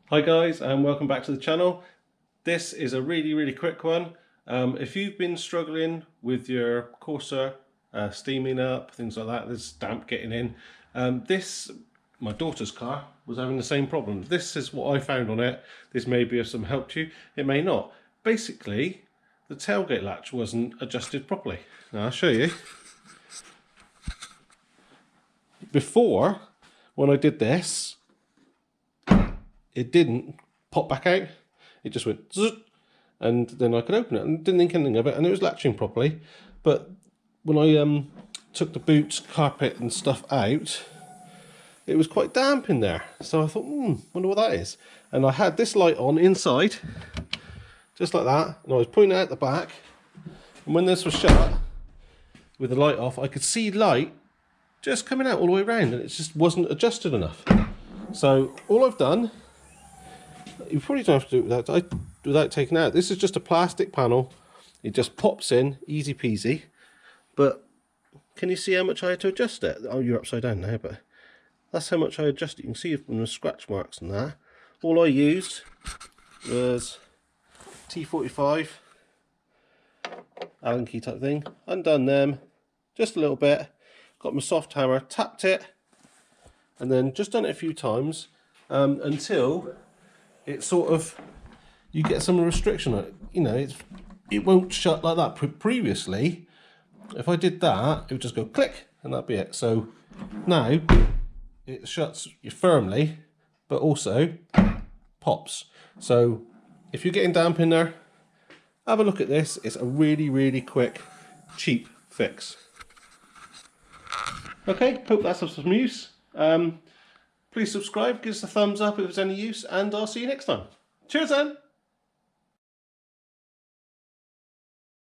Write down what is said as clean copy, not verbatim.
Hi guys, and welcome back to the channel. This is a really quick one. If you've been struggling with your Corsa steaming up, things like that, there's damp getting in. My daughter's car was having the same problem. This is what I found on it. This may be of some help to you, it may not. Basically, the tailgate latch wasn't adjusted properly. Now I'll show you. Before, when I did this, it didn't pop back out. It just went zzz, and then I could open it and didn't think anything of it, and it was latching properly. But when I took the boot, carpet and stuff out, it was quite damp in there. So I thought, wonder what that is. And I had this light on inside, just like that, and I was pointing it out the back. And when this was shut, with the light off, I could see light just coming out all the way around, and it just wasn't adjusted enough. So all I've done, you probably don't have to do it without taking it out. This is just a plastic panel. It just pops in, easy peasy. But can you see how much I had to adjust it? Oh, you're upside down now, but that's how much I adjusted. You can see from the scratch marks and that. All I used was T45 Allen key type thing. Undone them just a little bit. Got my soft hammer, tapped it, and then just done it a few times until it sort of, you get some restriction on it. You know, it won't shut like that. Previously, if I did that, it would just go click and that'd be it. So now it shuts firmly, but also pops. So if you're getting damp in there, have a look at this. It's a really quick, cheap fix. Okay, hope that's of some use. Please subscribe, give us a thumbs up if it's any use, and I'll see you next time. Cheers then!